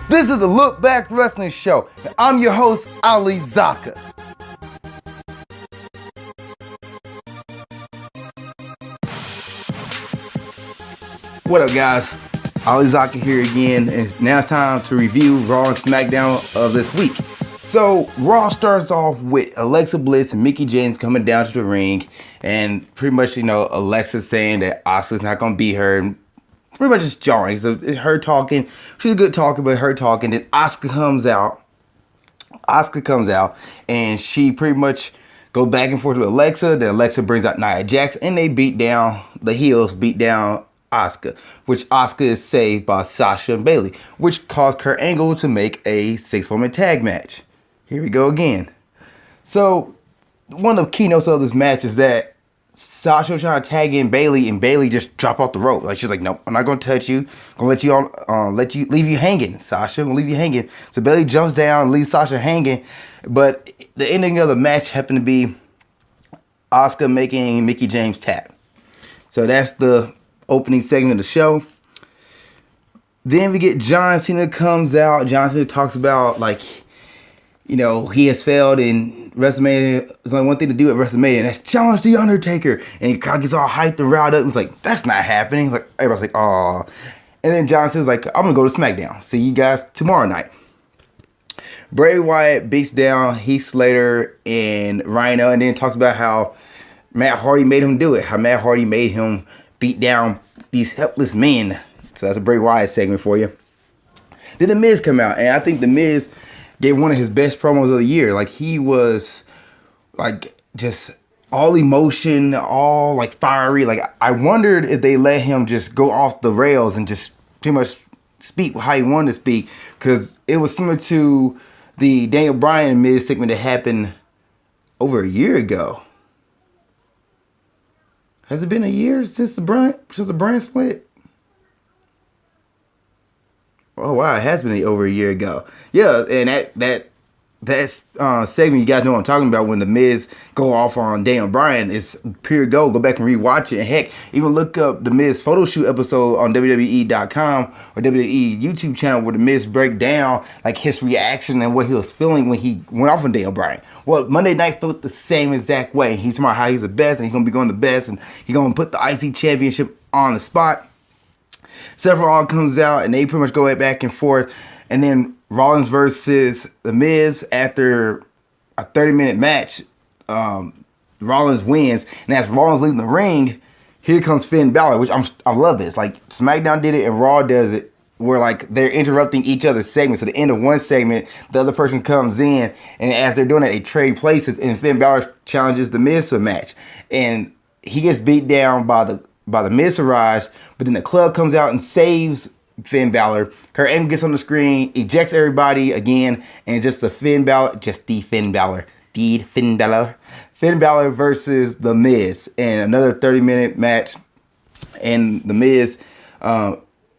This is the Look Back Wrestling Show, and I'm your host, Ali Zakka. What up, guys? Ali Zakka here again, and now it's time to review Raw and Smackdown of this week. So, Raw starts off with Alexa Bliss and Mickie James coming down to the ring, and pretty much, Alexa saying that Asuka's not going to beat her, and pretty much just jarring. So, it's her talking. She's a good talker, but her talking. Then Asuka comes out, and she pretty much goes back and forth with Alexa. Then Alexa brings out Nia Jax, and they beat down Asuka, which Asuka is saved by Sasha and Bayley, which caused Kurt Angle to make a 6-woman tag match. Here we go again. So, one of the keynotes of this match is that Sasha was trying to tag in Bayley, and Bayley just dropped off the rope. Like, she's like, nope, I'm not going to touch you. I'm going to leave you hanging, Sasha. I'm going to leave you hanging. So Bayley jumps down and leaves Sasha hanging. But the ending of the match happened to be Asuka making Mickie James tap. So that's the opening segment of the show. Then we get John Cena comes out. John Cena talks about, he has failed in WrestleMania. There's only one thing to do at WrestleMania, and that's challenge the Undertaker. And the crowd gets all hyped and riled up. And it's like, that's not happening. Like, everybody's like, aw. And then John Cena's like, I'm going to go to SmackDown. See you guys tomorrow night. Bray Wyatt beats down Heath Slater and Rhino, and then talks about how Matt Hardy made him do it. How Matt Hardy made him beat down these helpless men. So that's a Bray Wyatt segment for you. Then The Miz come out, and I think The Miz gave one of his best promos of the year. Like, he was, just all emotion, all, fiery. Like, I wondered if they let him just go off the rails and just pretty much speak how he wanted to speak. Because it was similar to the Daniel Bryan and Miz segment that happened over a year ago. Has it been a year since the brand split? Oh wow, it has been over a year ago. Yeah, and that segment, you guys know what I'm talking about, when the Miz go off on Daniel Bryan, is pure gold. Go back and rewatch it. And heck, even look up the Miz photo shoot episode on WWE.com or WWE YouTube channel, where the Miz break down his reaction and what he was feeling when he went off on Daniel Bryan. Well, Monday Night felt the same exact way. He's talking about how he's the best, and he's gonna be going the best, and he's gonna put the IC championship on the spot. Seth Rollins comes out, and they pretty much go back and forth. And then Rollins versus The Miz, after a 30-minute match, Rollins wins. And as Rollins leaving the ring, here comes Finn Balor, which I love this. SmackDown did it and Raw does it, where they're interrupting each other's segments. So at the end of one segment, the other person comes in, and as they're doing it, they trade places, and Finn Balor challenges The Miz to a match. And he gets beat down by the Miztourage, but then the club comes out and saves Finn Balor. Kurt Angle gets on the screen, ejects everybody again, and just the Finn Balor versus The Miz, and another 30-minute match, and The Miz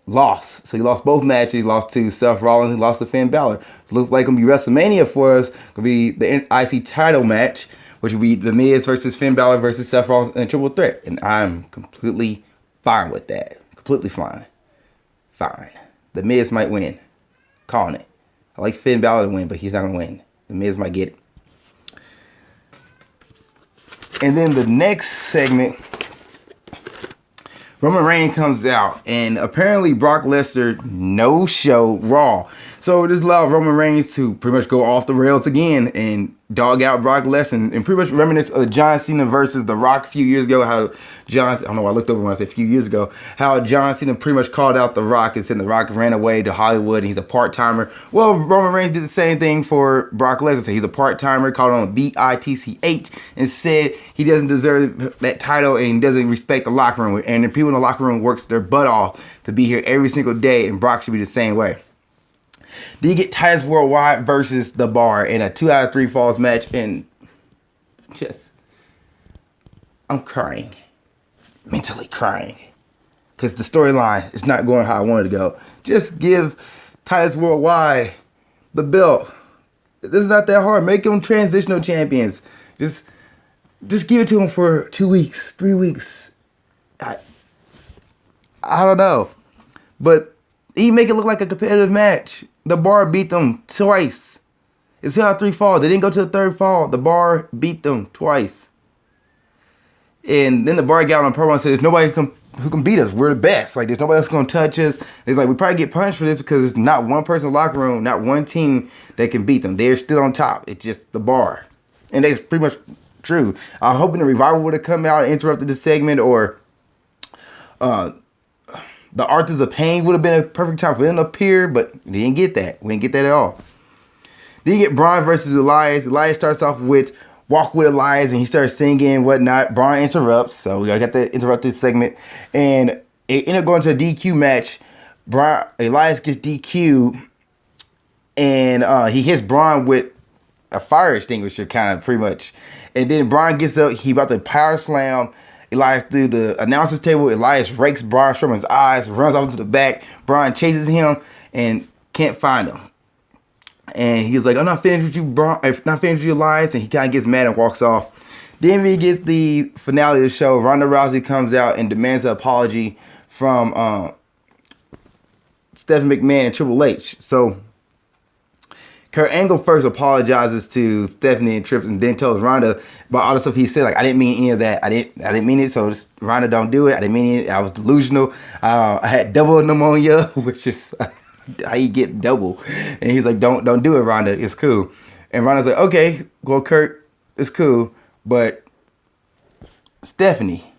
lost. So he lost both matches. He lost to Seth Rollins, he lost to Finn Balor. So it looks like it's going to be WrestleMania for us. It's going to be the IC title match, which will be The Miz versus Finn Balor versus Seth Rollins in a triple threat. And I'm completely fine with that. Completely fine. Fine. The Miz might win. Calling it. I like Finn Balor to win, but he's not going to win. The Miz might get it. And then the next segment, Roman Reigns comes out, and apparently Brock Lesnar no-show Raw. So this allowed Roman Reigns to pretty much go off the rails again and dog out Brock Lesnar, and pretty much reminisce of John Cena versus The Rock a few years ago. I don't know why I looked over when I said a few years ago, how John Cena pretty much called out The Rock and said The Rock ran away to Hollywood and he's a part-timer. Well, Roman Reigns did the same thing for Brock Lesnar. So he's a part-timer, called on a BITCH, and said he doesn't deserve that title and he doesn't respect the locker room. And the people in the locker room works their butt off to be here every single day, and Brock should be the same way. Then you get Titus Worldwide versus The Bar in a 2 out of 3 falls match, and I'm crying. Mentally crying. Because the storyline is not going how I wanted to go. Just give Titus Worldwide the belt. This is not that hard. Make them transitional champions. Just give it to them for 2 weeks, 3 weeks. I don't know. But he make it look like a competitive match. The Bar beat them twice. It's how 3 falls. They didn't go to the 3rd fall. The Bar beat them twice. And then the Bar got on the promo and said, "There's nobody who can beat us. We're the best. Like, there's nobody else going to touch us." It's like, we probably get punished for this because it's not one person in the locker room, not one team that can beat them. They're still on top. It's just the Bar. And that's pretty much true. I'm hoping the Revival would have come out and interrupted the segment, or the Authors of Pain would have been a perfect time for them to appear, but they didn't get that. We didn't get that at all. Then you get Braun versus Elias. Elias starts off with Walk With Elias, and he starts singing and whatnot. Braun interrupts, so we got to interrupt this segment. And it ended up going to a DQ match. Elias gets DQ, and he hits Braun with a fire extinguisher, kind of, pretty much. And then Braun gets up. He about to power slam Elias through the announcer's table. Elias rakes Braun Strowman's eyes, runs off to the back. Braun chases him and can't find him. And he's like, "I'm not finished with you, Braun. If not finished with you, Elias." And he kind of gets mad and walks off. Then we get the finale of the show. Ronda Rousey comes out and demands an apology from Stephanie McMahon and Triple H. So Kurt Angle first apologizes to Stephanie and Trips, and then tells Ronda about all the stuff he said. Like, "I didn't mean any of that. I didn't mean it. So just, Ronda, don't do it. I didn't mean it. I was delusional. I had double pneumonia," which is how you get double. And he's like, "Don't do it, Ronda. It's cool." And Ronda's like, "Okay, well, Kurt, it's cool, but Stephanie,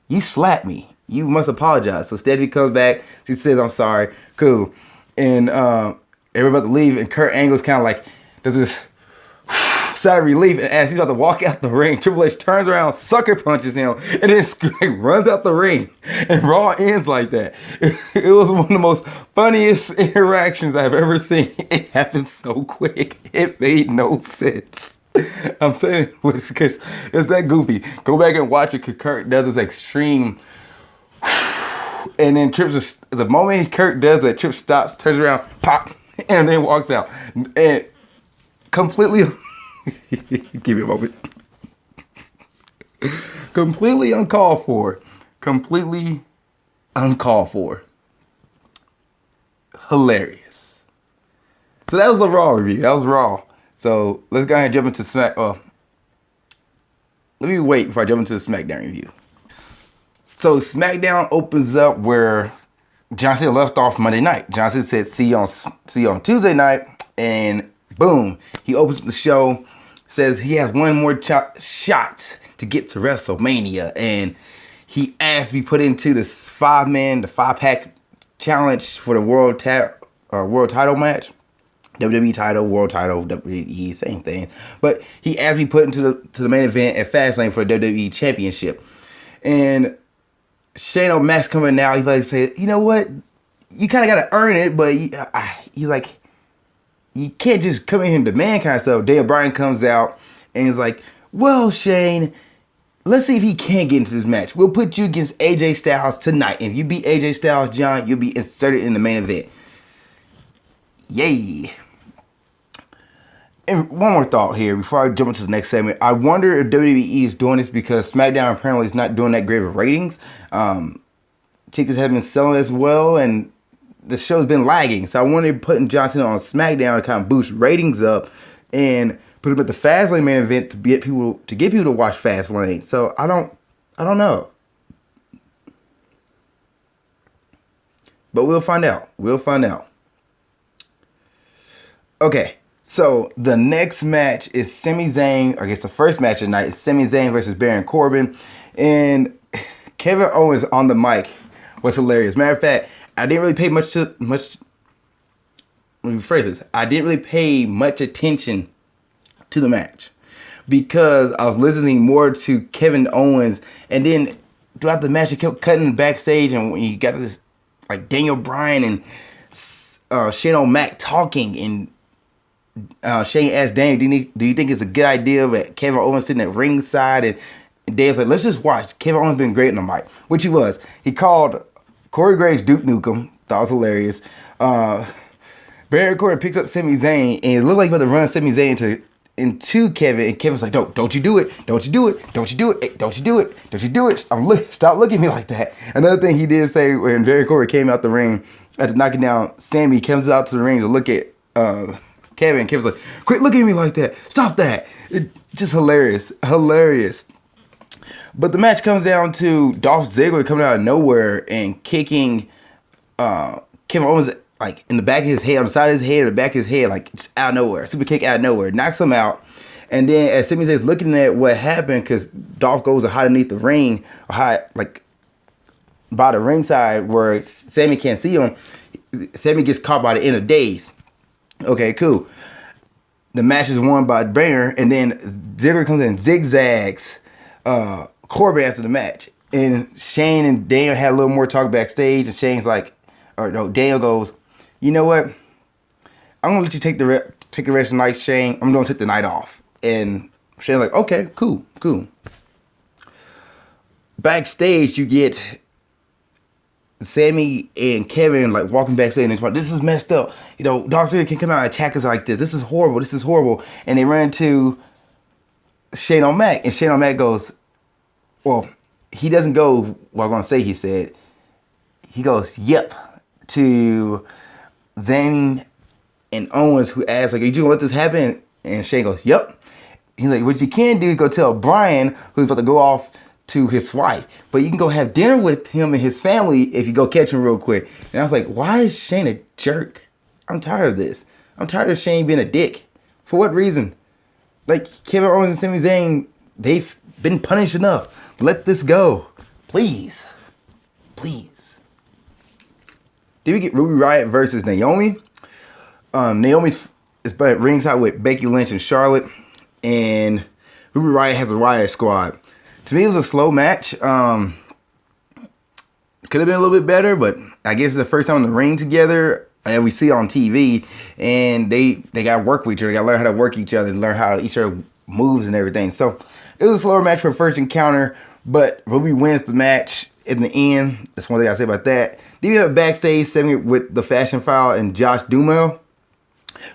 you slapped me. You must apologize." So Stephanie comes back. She says, "I'm sorry." Cool. And everybody about to leave, and Kurt Angle's kind of like, does this sigh of relief, and as he's about to walk out the ring, Triple H turns around, sucker punches him, and then runs out the ring. And Raw ends like that. It was one of the most funniest interactions I've ever seen. It happened so quick. It made no sense. I'm saying it because it's that goofy. Go back and watch it, because Kurt does this extreme, and then Trips just, the moment Kurt does that, Trips stops, turns around, pop, and then walks out. And completely, give me a moment. Completely uncalled for. Completely uncalled for. Hilarious. So that was the Raw review. That was Raw. So let's go ahead and jump into Smack. Let me wait before I jump into the SmackDown review. So SmackDown opens up where John Cena left off Monday night. John Cena said, see you on Tuesday night, and boom, he opens the show, says he has one more shot to get to WrestleMania, and he asked to be put into this 5-pack challenge for the world title match. WWE title, world title, WWE, same thing. But he asked me put into the main event at Fastlane for the WWE Championship. And Shane O'Mac's coming now. He like said, "You know what? You kind of got to earn it, but he's like, you can't just come in here and demand kind of stuff." Daniel Bryan comes out and he's like, "Well, Shane, let's see if he can get into this match. We'll put you against AJ Styles tonight. If you beat AJ Styles, John, you'll be inserted in the main event." Yay. And one more thought here before I jump into the next segment. I wonder if WWE is doing this because SmackDown apparently is not doing that great of ratings. Tickets haven't been selling as well, and the show's been lagging. So I wonder if putting John Cena on SmackDown to kind of boost ratings up and put him at the Fastlane main event to get people to watch Fastlane. So I don't know. But we'll find out. Okay. So the next match is Sami Zayn, or I guess the first match of the night is Sami Zayn versus Baron Corbin. And Kevin Owens on the mic was hilarious. Matter of fact, I didn't really pay much. Let me rephrase this. I didn't really pay much attention to the match because I was listening more to Kevin Owens, and then throughout the match, it kept cutting backstage, and when you got this like Daniel Bryan and Shane O'Mac talking, and Shane asked Daniel, do you think it's a good idea that Kevin Owens sitting at ringside? And Daniel's like, let's just watch. Kevin Owens been great on the mic, which he was. He called Corey Graves Duke Nukem. That was hilarious. Baron Corbin picks up Sami Zayn, and it looked like he was about to run Sami Zayn into Kevin, and Kevin's like, don't you do it. Don't you do it. Don't you do it. Don't you do it. Don't you do it. Stop looking at me like that. Another thing he did say when Baron Corbin came out the ring, after knocking down Sammy, comes out to the ring to look at Kevin. Kevin's like, quit looking at me like that. Stop that. It just hilarious. Hilarious. But the match comes down to Dolph Ziggler coming out of nowhere and kicking Kevin Owens like in the back of his head, on the side of his head, or the back of his head, like just out of nowhere. Super kick out of nowhere. Knocks him out. And then as Sami Zayn's looking at what happened, because Dolph goes to hide underneath the ring, or hide like by the ringside where Sami can't see him, Sami gets caught by the end of days. Okay, cool. The match is won by Banger, and then Ziggler comes in and zigzags Corbin after the match. And Shane and Daniel had a little more talk backstage, and Shane's like, or no, Daniel goes, you know what? I'm gonna let you take the rest of the night, Shane. I'm gonna take the night off. And Shane's like, okay, cool. Backstage, you get Sami and Kevin like walking backstage and they're like, this is messed up. You know, Dolph Ziggler can come out and attack us like this. This is horrible. And they run into Shane O'Mac, and Shane O'Mac goes, well, he doesn't go, well, I'm gonna say he said, he goes, yep, to Zayn and Owens, who asks, like, are you gonna let this happen? And Shane goes, yep. He's like, what you can do is go tell Brian, who's about to go off to his wife, but you can go have dinner with him and his family if you go catch him real quick. And I was like, why is Shane a jerk? I'm tired of this. I'm tired of Shane being a dick. For what reason? Like, Kevin Owens and Sami Zayn, they've been punished enough. Let this go. Please. Did we get Ruby Riott versus Naomi? Naomi's is at ringside with Becky Lynch and Charlotte, and Ruby Riott has a Riott Squad. To me, it was a slow match. Could have been a little bit better, but I guess it's the first time in the ring together, and we see it on TV, and they got to work with each other. They got to learn how to work each other, learn how each other moves and everything. So it was a slower match for a first encounter, but Ruby wins the match in the end. That's one thing I say about that. Then you have a backstage segment with the Fashion File and Josh Duhamel,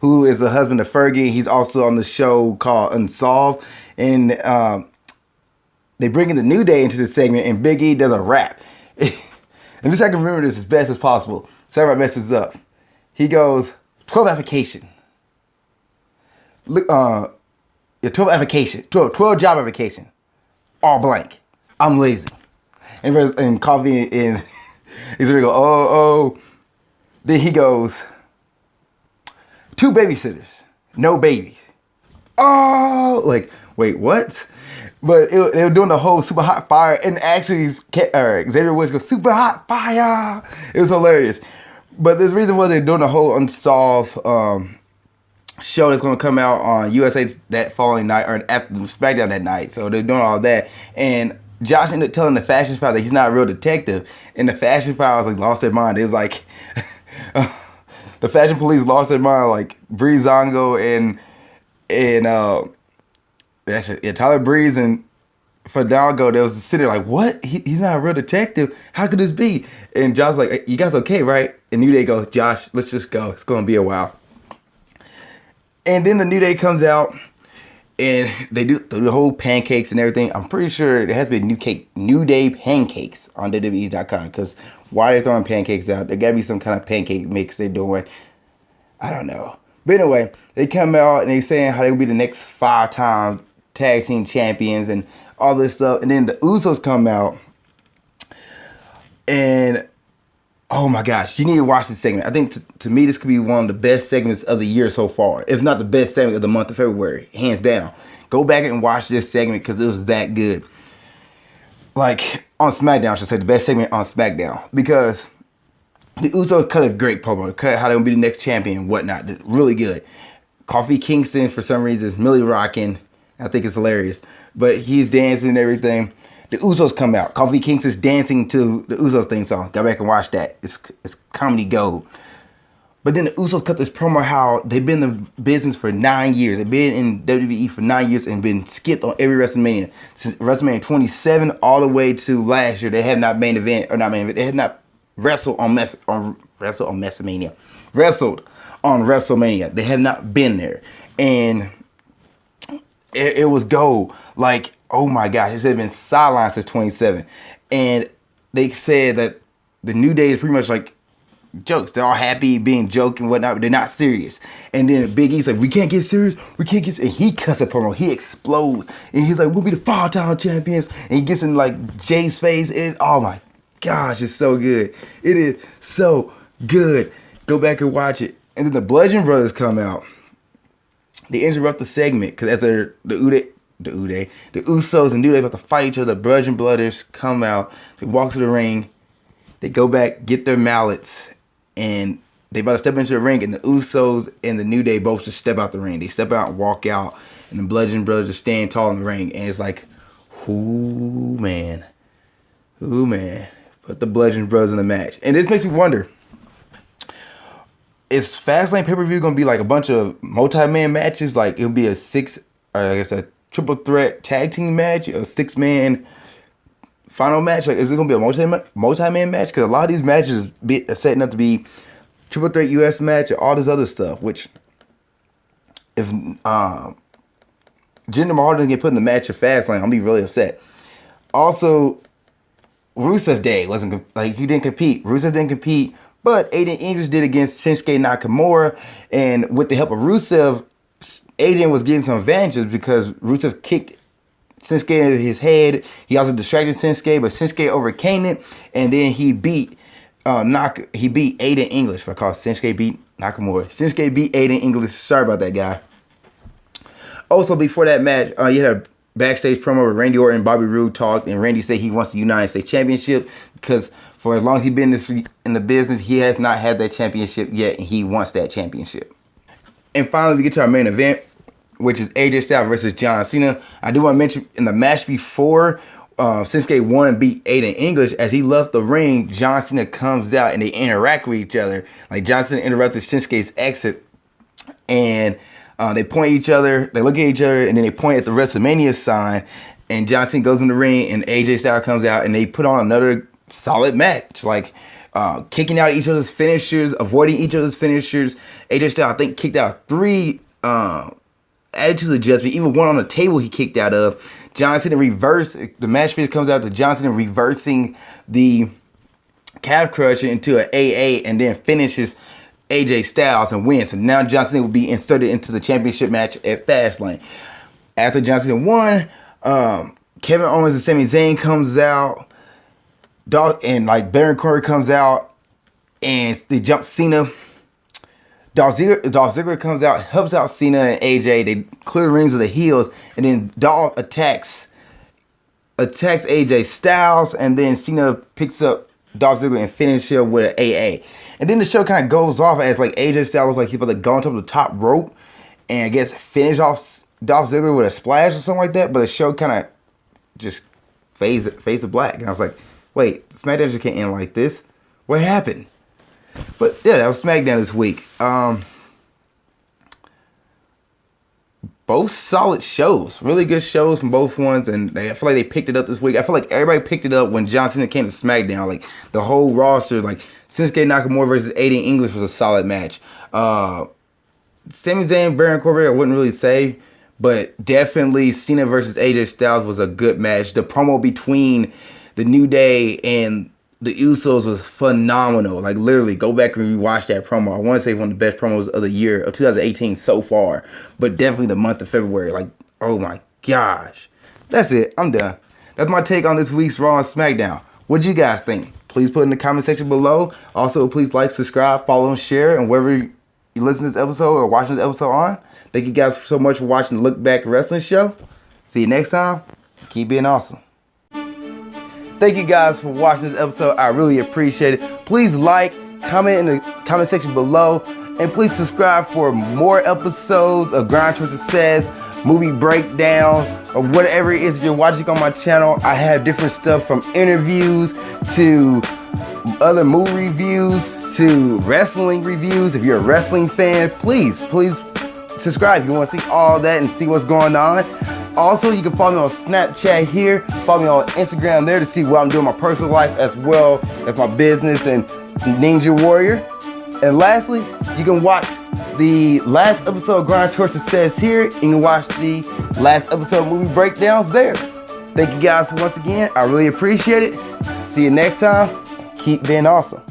who is the husband of Fergie. He's also on the show called Unsolved. And they bring in the New Day into this segment, and Big E does a rap. And just so I can remember this as best as possible. Sorry if I mess this up. He goes, 12 application. 12 application. 12 job application. All blank. I'm lazy. And Coffee and he's gonna go, oh. Then he goes, 2 babysitters, no babies. Oh, like, wait, what? But they were doing the whole super hot fire, and actually Xavier Woods goes, super hot fire. It was hilarious. But there's a reason why they're doing the whole Unsolved show that's going to come out on USA that following night, or after Smackdown that night. So they're doing all that. And Josh ended up telling the Fashion File that he's not a real detective. And the Fashion Files like lost their mind. It was like the Fashion Police lost their mind, like Breezango and Tyler Breeze and Fidalgo. They was sitting there like, what? He's not a real detective. How could this be? And Josh's like, you guys okay, right? And New Day goes, Josh, let's just go. It's going to be a while. And then the New Day comes out, and they do the whole pancakes and everything. I'm pretty sure there has to be New Day pancakes on WWE.com, because why are they throwing pancakes out? There got to be some kind of pancake mix they're doing. I don't know. But anyway, they come out and they're saying how they will be the next 5-time tag team champions and all this stuff. And then the Usos come out, and oh my gosh, you need to watch this segment. I think to me, this could be one of the best segments of the year so far, if not the best segment of the month of February, hands down. Go back and watch this segment because it was that good. Like, on SmackDown, I should say, the best segment on SmackDown, because the Usos cut a great promo, cut how they would be the next champion and whatnot. Really good. Kofi Kingston, for some reason, is Millie rocking. I think it's hilarious. But he's dancing and everything. The Usos come out. Kofi Kingston's dancing to the Usos theme song. Go back and watch that. It's comedy gold. But then the Usos cut this promo how they've been in the business for 9 years. They've been in WWE for 9 years and been skipped on every WrestleMania. Since WrestleMania 27 all the way to last year, they have not main event, or not main event, they have not wrestled on WrestleMania. Wrestled on WrestleMania. They have not been there. And it was gold. Like, oh my gosh, it had been sidelined since 27. And they said that the New Day is pretty much like jokes. They're all happy, being joking, whatnot, but they're not serious. And then Big E's like, we can't get serious. And he cuts a promo. He explodes. And he's like, we'll be the 5-time champions. And he gets in like Jay's face. And oh my gosh, it's so good. It is so good. Go back and watch it. And then the Bludgeon Brothers come out. They interrupt the segment because after the Usos and New Day about to fight each other, the Bludgeon Brothers come out. They walk to the ring. They go back, get their mallets, and they about to step into the ring, and the Usos and the New Day both just step out the ring. They step out and walk out, and the Bludgeon Brothers just stand tall in the ring. And it's like, ooh, man. Put the Bludgeon Brothers in the match. And this makes me wonder, is Fastlane pay-per-view going to be like a bunch of multi-man matches? Like, it'll be a triple threat tag team match, a 6-man final match? Like, is it gonna be a multi-man match? Because a lot of these matches are setting up to be triple threat US match and all this other stuff. Which, if Jinder Mahal doesn't get put in the match of Fastlane, I'll be really upset. Also, Rusev Day wasn't like, he didn't compete. Rusev didn't compete, but Aiden English did against Shinsuke Nakamura, and with the help of Rusev, Aiden was getting some advantages because Rusev kicked Shinsuke into his head. He also distracted Shinsuke, but Shinsuke overcame it, and then he beat Aiden English. If I call Shinsuke beat Nakamura. Shinsuke beat Aiden English. Sorry about that, guy. Also, before that match, you had a backstage promo where Randy Orton and Bobby Roode talked, and Randy said he wants the United States Championship because for as long as he's been in the business, he has not had that championship yet, and he wants that championship. And finally, we get to our main event, which is AJ Styles versus John Cena. I do want to mention in the match before, Shinsuke won and beat Aiden English. As he left the ring, John Cena comes out and they interact with each other. Like, John Cena interrupted Shinsuke's exit, and they point at each other, they look at each other, and then they point at the Wrestlemania sign. And John Cena goes in the ring, and AJ Styles comes out, and they put on another solid match. Like, kicking out each other's finishers, avoiding each other's finishers. AJ Styles, I think, kicked out 3 attitude adjustment, even one on the table he kicked out of. John Cena reversed, the match finish comes out to John Cena reversing the calf crusher into an AA and then finishes AJ Styles and wins. So now John Cena will be inserted into the championship match at Fastlane. After John Cena won, Kevin Owens and Sami Zayn comes out, and like Baron Corbin comes out, and they jump Cena. Dolph Ziggler comes out, helps out Cena and AJ. They clear the rings of the heels, and then Dolph attacks AJ Styles, and then Cena picks up Dolph Ziggler and finishes him with an AA. And then the show kind of goes off as like AJ Styles was like he was like go on top of the top rope, and I guess finish off Dolph Ziggler with a splash or something like that. But the show kind of just fades to black, and I was like, wait, SmackDown just can't end like this. What happened? But yeah, that was SmackDown this week. Both solid shows, really good shows from both ones, and I feel like they picked it up this week. I feel like everybody picked it up when John Cena came to SmackDown. Like the whole roster, like Shinsuke Nakamura versus Aiden English was a solid match. Sami Zayn, Baron Corbin, I wouldn't really say, but definitely Cena versus AJ Styles was a good match. The promo between the New Day and the Usos was phenomenal. Like, literally, go back and rewatch that promo. I want to say one of the best promos of the year of 2018 so far, but definitely the month of February. Like, oh my gosh. That's it. I'm done. That's my take on this week's Raw and SmackDown. What do you guys think? Please put in the comment section below. Also, please like, subscribe, follow, and share. And wherever you listen to this episode or watching this episode on, thank you guys so much for watching the Look Back Wrestling Show. See you next time. Keep being awesome. Thank you guys for watching this episode. I really appreciate it. Please like, comment in the comment section below, and please subscribe for more episodes of Grind Towards Success, movie breakdowns, or whatever it is you're watching on my channel. I have different stuff from interviews to other movie reviews to wrestling reviews. If you're a wrestling fan, please subscribe if you want to see all that and see what's going on. Also, you can follow me on Snapchat here. Follow me on Instagram there to see what I'm doing in my personal life as well as my business and Ninja Warrior. And lastly, you can watch the last episode of Grind Towards Success here. You can watch the last episode of movie breakdowns there. Thank you guys once again. I really appreciate it. See you next time. Keep being awesome.